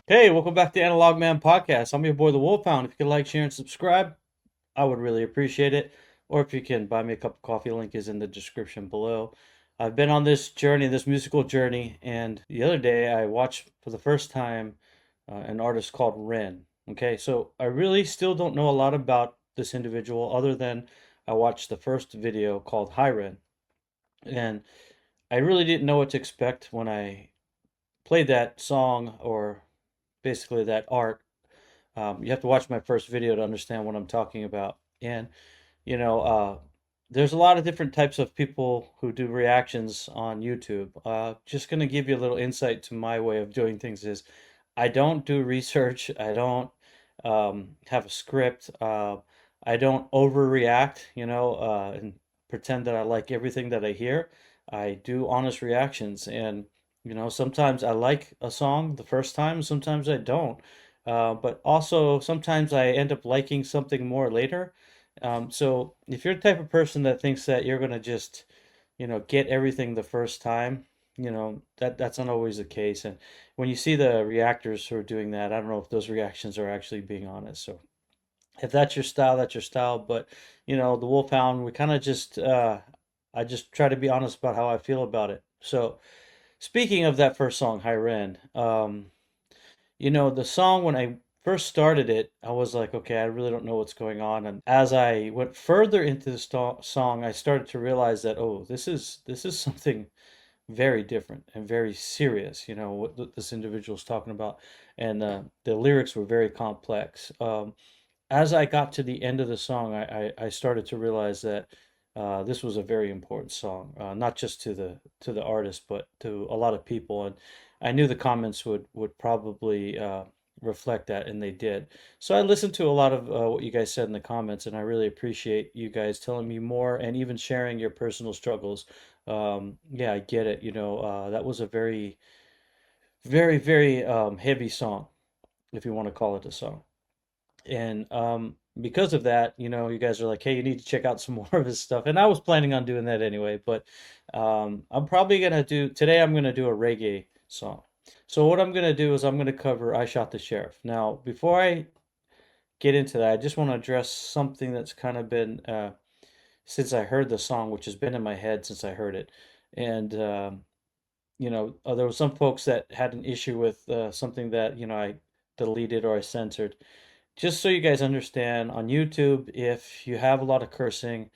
Hey, welcome back to Analog Man Podcast. I'm your boy, the Wolfhound. If you could like, share, and subscribe, I would really appreciate it. Or if you can buy me a cup of coffee, link is in the description below. I've been on this journey, this musical journey, and the other day I watched for the first time an artist called Ren. Okay, so I really still don't know a lot about this individual other than I watched the first video called Hi Ren. And I really didn't know what to expect when I played that song or basically that art. You have to watch my first video to understand what I'm talking about. And, you know, uh, there's a lot of different types of people who do reactions on YouTube. Just going to give you a little insight to my way of doing things is I don't do research. I don't have a script. I don't overreact, and pretend that I like everything that I hear. I do honest reactions. And, sometimes I like a song the first time, sometimes I don't. But also sometimes I end up liking something more later. So if you're the type of person that thinks that you're gonna just, get everything the first time, that's not always the case. And when you see the reactors who are doing that, I don't know if those reactions are actually being honest. So if that's your style, that's your style. But the Wolfhound, we kind of just, I just try to be honest about how I feel about it. So speaking of that first song, Hi Ren, the song when I first started it, I was like, okay, I really don't know what's going on. And as I went further into the song, I started to realize that, oh, this is something very different and very serious. What this individual's talking about, and the lyrics were very complex. As I got to the end of the song, I started to realize that this was a very important song, not just to the artist, but to a lot of people. And I knew the comments would probably reflect that, and they did. So I listened to a lot of what you guys said in the comments, and I really appreciate you guys telling me more and even sharing your personal struggles. Yeah, I get it. That was a very, very, very heavy song, if you want to call it a song. And because of that, you guys are like, hey, you need to check out some more of his stuff. And I was planning on doing that anyway, but I'm probably gonna do today, I'm gonna do a reggae song. So what I'm gonna do is I'm gonna cover I Shot the Sheriff. Now, before I get into that, I just want to address something that's kind of been since I heard the song, which has been in my head since I heard it. And there were some folks that had an issue with something that, I deleted or I censored. Just so you guys understand, on YouTube, if you have a lot of cursing,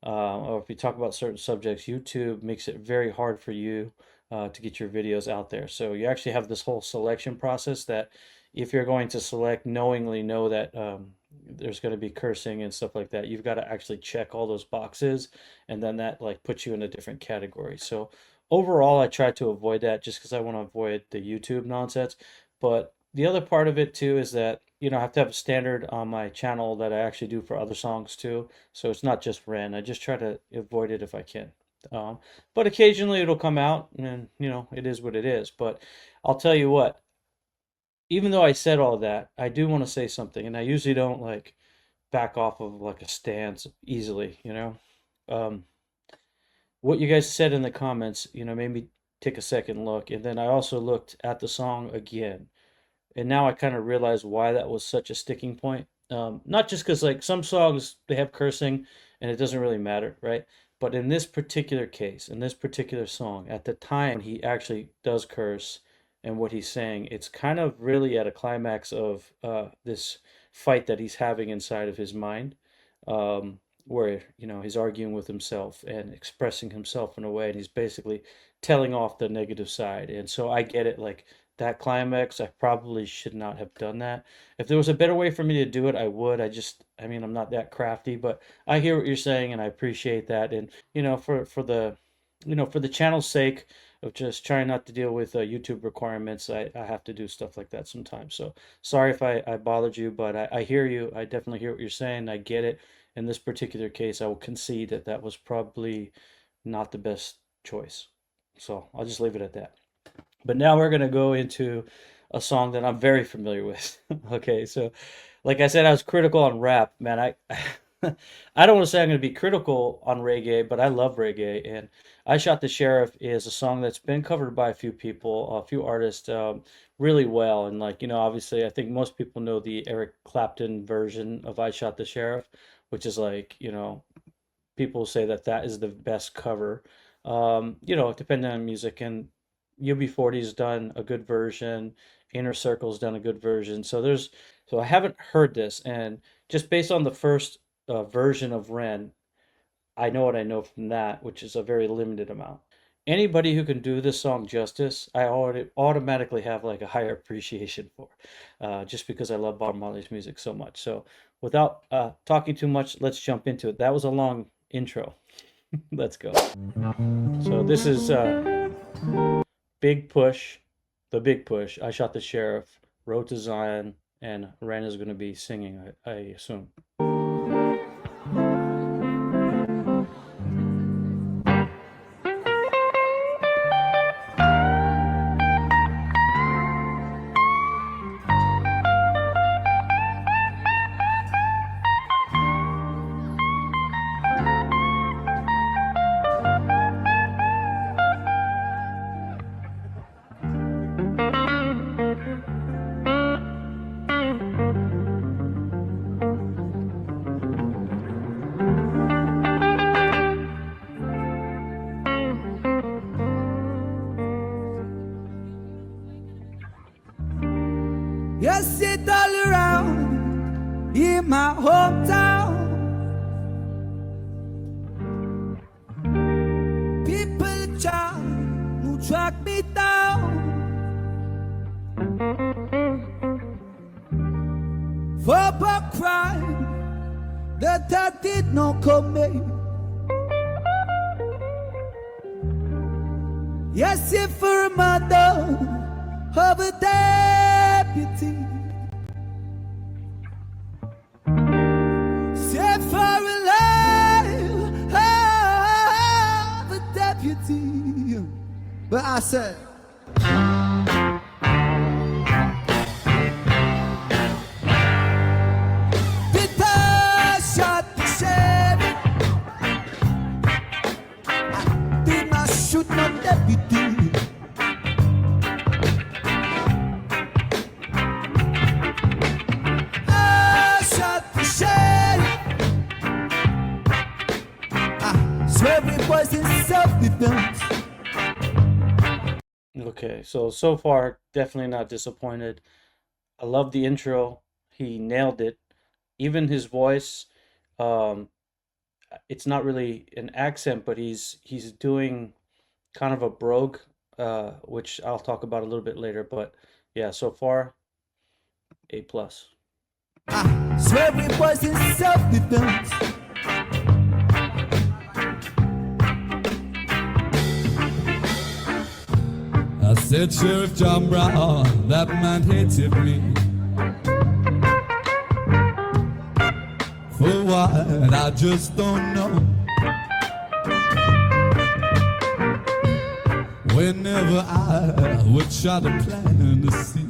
or if you talk about certain subjects, YouTube makes it very hard for you to get your videos out there. So you actually have this whole selection process that if you're going to select, knowingly know that there's going to be cursing and stuff like that, you've got to actually check all those boxes, and then that like puts you in a different category. So overall, I try to avoid that just because I want to avoid the YouTube nonsense. But the other part of it too is that I have to have a standard on my channel that I actually do for other songs too. So it's not just Ren. I just try to avoid it if I can. Um, but occasionally it'll come out, and it is what it is. But I'll tell you what, even though I said all that, I do want to say something, and I usually don't like back off of like a stance easily. Um, what you guys said in the comments, made me take a second look, and then I also looked at the song again, and now I kind of realize why that was such a sticking point. Not just because like some songs they have cursing and it doesn't really matter, right? But in this particular case, in this particular song, at the time he actually does curse, and what he's saying, it's kind of really at a climax of this fight that he's having inside of his mind, where he's arguing with himself and expressing himself in a way, and he's basically telling off the negative side. And so I get it, like that climax, I probably should not have done that. If there was a better way for me to do it, I would. I mean, I'm not that crafty, but I hear what you're saying and I appreciate that. And, for the channel's sake of just trying not to deal with YouTube requirements, I have to do stuff like that sometimes. So sorry if I bothered you, but I hear you. I definitely hear what you're saying. I get it. In this particular case, I will concede that that was probably not the best choice. So I'll just leave it at that. But now we're gonna go into a song that I'm very familiar with. Okay, so like I said, I was critical on rap, man. I I don't want to say I'm going to be critical on reggae, but I love reggae. And I Shot the Sheriff is a song that's been covered by a few people, a few artists, really well. And like, obviously, I think most people know the Eric Clapton version of I Shot the Sheriff, which is like, people say that that is the best cover. Depending on music, and UB40's done a good version, Inner Circle's done a good version. So I haven't heard this, and just based on the first version of Ren, I know what I know from that, which is a very limited amount. Anybody who can do this song justice, I already automatically have like a higher appreciation for, just because I love Bob Marley's music so much. So without talking too much, let's jump into it. That was a long intro. Let's go. So this is Big Push, The Big Push. I Shot the Sheriff, Road to Zion, and Ren is going to be singing, I assume. You sit all around in my hometown. People try to track me down. For a crime that I did not commit. Yes, if for a mother of a deputy, say for a life of a deputy. But I said, Peter shot the sheriff. I did not shoot no deputy. Okay, so far, definitely not disappointed. I love the intro. He nailed it. Even his voice, um, it's not really an accent, but he's doing kind of a brogue, which I'll talk about a little bit later. But yeah, so far, A plus. I swear it was in self-defense. I said, Sheriff John Brown, that man hated me. For what, I just don't know. Whenever I would try to plan to see,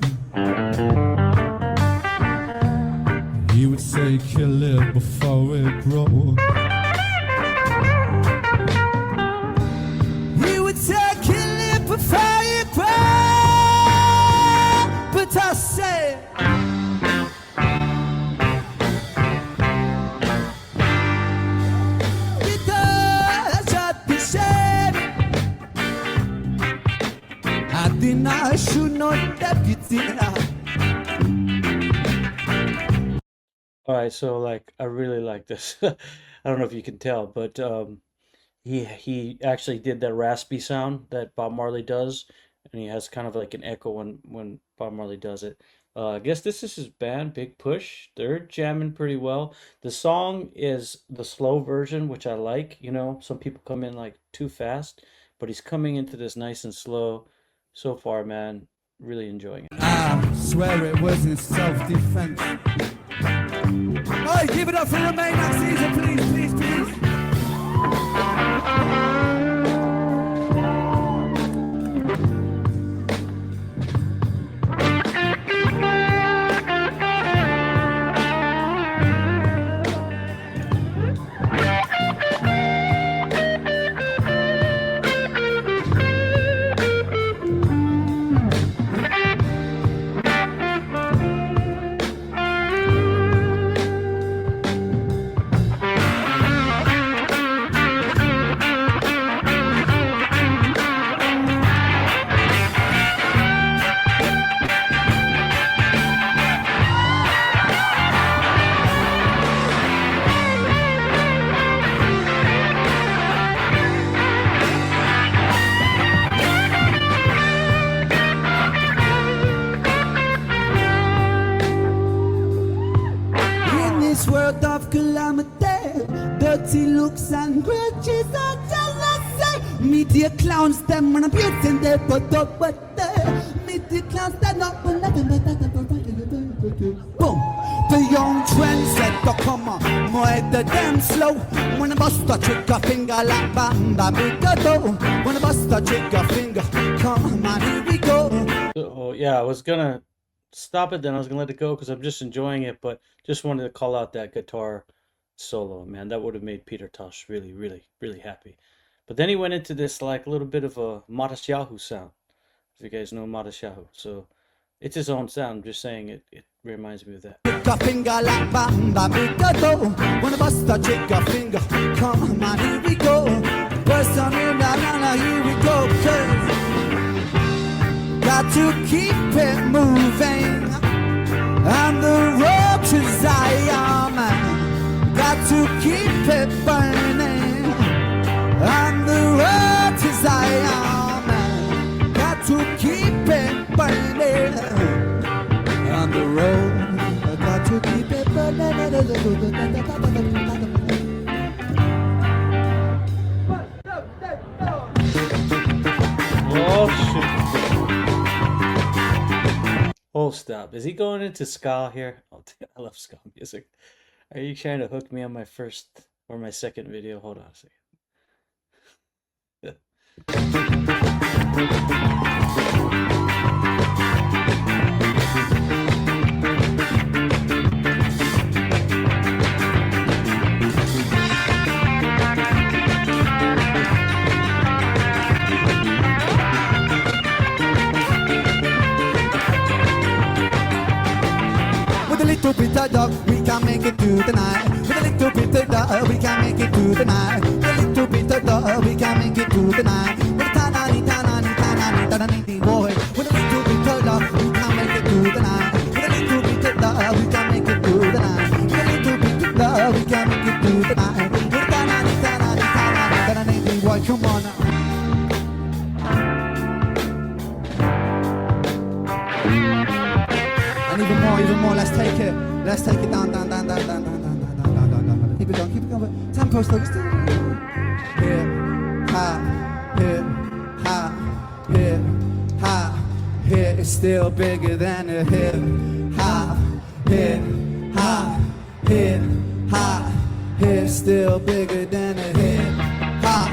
he would say, kill it before it grows. He would say, kill it before it grows. But I said, because I the sheriff, I did not shoot no deputy. All right, so like I really like this. I don't know if you can tell, but he actually did that raspy sound that Bob Marley does, and he has kind of like an echo when Bob Marley does it. I guess this is his band, Big Push. They're jamming pretty well. The song is the slow version, which I like. Some people come in like too fast, but he's coming into this nice and slow. So far, man, really enjoying it. I swear it was in self-defense. Oh, give it up for the main season, please, please, please. looks and grudges and jealousy. Meet the clowns, them when I'm beauty they put up but meet the clowns that not for nothing but nothing but boom. The young trendsetter come on, more the damn slow. When I bust a trigger finger like Bamba Bigado. When I bust a trigger finger, come on, here we go. Oh, yeah, I was gonna stop it then. I was gonna let it go because I'm just enjoying it, but just wanted to call out that guitar solo, man. That would have made Peter Tosh really, really, really happy. But then he went into this like a little bit of a Modest Yahoo sound. If you guys know Modest Yahoo. So it's his own sound. I'm just saying it reminds me of that. Trigger finger like Bamba Bigado. When I bust a trigger finger, come on, here we go. Burst on in, here we go. Got to keep it moving on the road to Zion. Got to keep it burning on the road to Zion. Got to keep it burning on the road. Got to keep it burning. Oh shoot. Oh, stop. Is he going into ska here? Oh, I love ska music. Are you trying to hook me on my first or my second video? Hold on a With a little bit of luck, we can make it through the night. With a little bit of luck, we can make it through the night. With a little bit of luck, we can make it through the night. With a tanani, boy. With a little bit of luck, we can make it through the night. With a little bit of luck, we can make it through the night. With a little bit of luck, we can make it through the night. With a tanani, boy, come on now. And even more, let's take it down. Keep it going, tempo slow, just here, ha, here, it's still bigger than a hip, ha, here, still bigger than a hip, ha,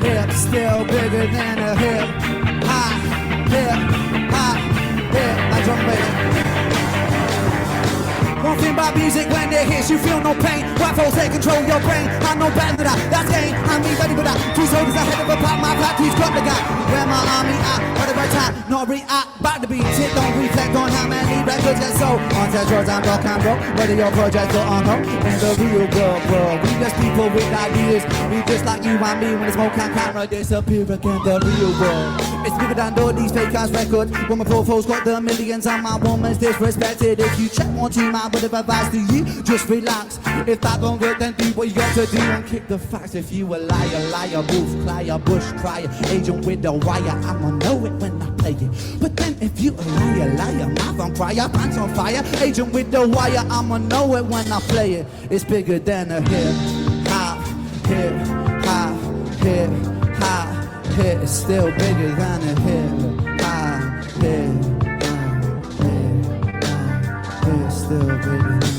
hip, still bigger than a hip, ha, hip, my drum bass. One thing about music, when it hits, you feel no pain. White folks, they control your brain. I know better than that, that's game. I'm me ready for that. Two soldiers ahead of a pop, my factory's got the guy. Where my army at, at the right time, not react. Back the beat, sit, don't reflect on how many records get sold. On test roads, I'm rock and roll. Whether your project or on hold. In the real world, we just people with ideas. We just like you and me when the smoke and camera disappear again. The real world, it's bigger than all these fake ass records. When my profile's got the millions and my woman's disrespected. If you check one, two, my would have advised to you, just relax. If that don't work, then do what you got to do and kick the facts. If you a liar, wolf, crier, bush crier, agent with the wire, I'ma know it when I play it. But then if you a liar, mouth on fire, pants on fire, agent with the wire, I'ma know it when I play it. It's bigger than a hip, hop, hip, hop, hip, hop, hip. It's still bigger than a hip, hop, hip. Still bigger than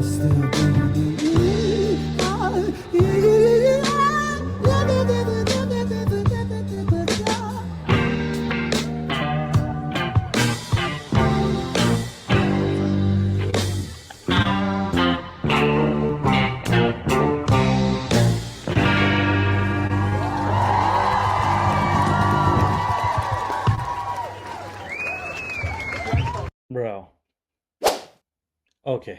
still bigger Bro. Okay.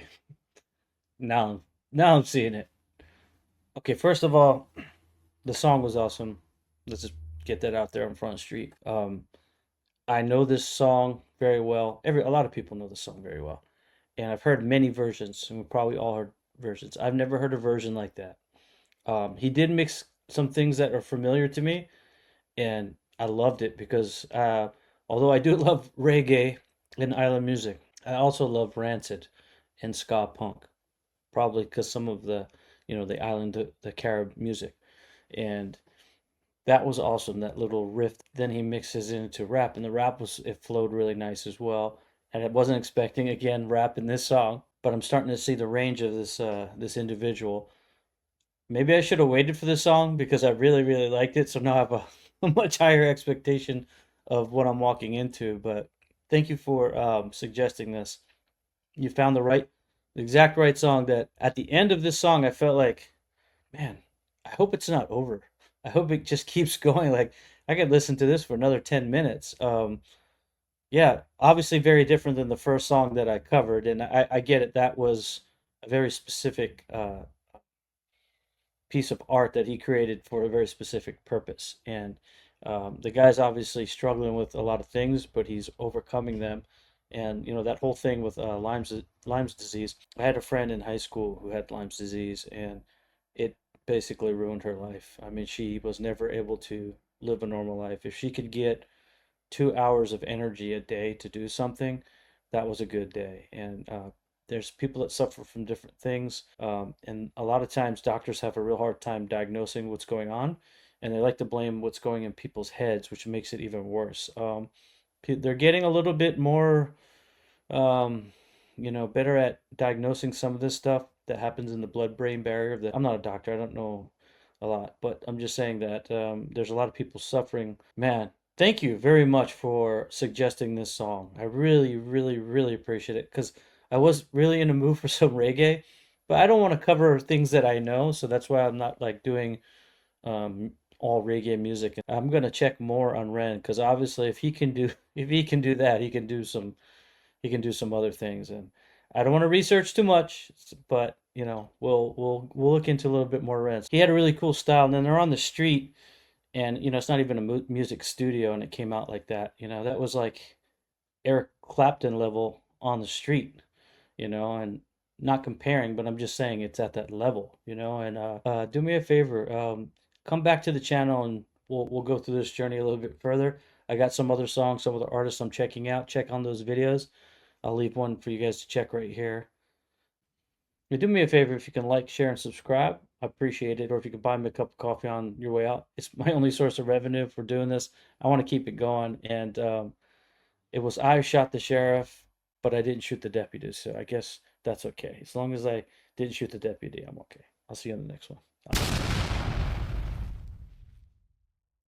Now I'm seeing it. Okay, first of all, the song was awesome. Let's just get that out there on Front Street. I know this song very well. A lot of people know this song very well. And I've heard many versions, and we probably all heard versions. I've never heard a version like that. He did mix some things that are familiar to me, and I loved it because Although I do love reggae and island music, I also love rancid and ska punk, probably because some of the, the island, the Carib music. And that was awesome, that little riff. Then he mixes it into rap, and the rap it flowed really nice as well. And I wasn't expecting again rap in this song, but I'm starting to see the range of this individual. Maybe I should have waited for this song because I really, really liked it. So now I have a much higher expectation of what I'm walking into. But thank you for suggesting this. You found the exact right song that at the end of this song, I felt like, man, I hope it's not over. I hope it just keeps going. Like I could listen to this for another 10 minutes. Yeah, obviously very different than the first song that I covered. And I get it. That was a very specific piece of art that he created for a very specific purpose. And the guy's obviously struggling with a lot of things, but he's overcoming them. And that whole thing with Lyme's disease. I had a friend in high school who had Lyme's disease, and it basically ruined her life. I mean, she was never able to live a normal life. If she could get 2 hours of energy a day to do something, that was a good day. And there's people that suffer from different things. And a lot of times doctors have a real hard time diagnosing what's going on. And they like to blame what's going in people's heads, which makes it even worse. They're getting a little bit more, um, better at diagnosing some of this stuff that happens in the blood-brain barrier. That I'm not a doctor, I don't know a lot, but I'm just saying that there's a lot of people suffering. Man, thank you very much for suggesting this song. I really, really, really appreciate it because I was really in a mood for some reggae, but I don't want to cover things that I know, so that's why I'm not like doing all reggae music. I'm gonna check more on Ren because obviously if he can do if he can do that, he can do some other things. And I don't want to research too much, but we'll look into a little bit more Ren. He had a really cool style, and then they're on the street, and it's not even a music studio, and it came out like that. That was like Eric Clapton level on the street, and not comparing, but I'm just saying it's at that level, and do me a favor, come back to the channel and we'll go through this journey a little bit further. I got some other songs, some other artists I'm checking out. Check on those videos. I'll leave one for you guys to check right here. Do me a favor if you can like, share, and subscribe. I appreciate it. Or if you could buy me a cup of coffee on your way out. It's my only source of revenue for doing this. I want to keep it going. And it was I shot the sheriff, but I didn't shoot the deputy. So I guess that's okay. As long as I didn't shoot the deputy, I'm okay. I'll see you on the next one.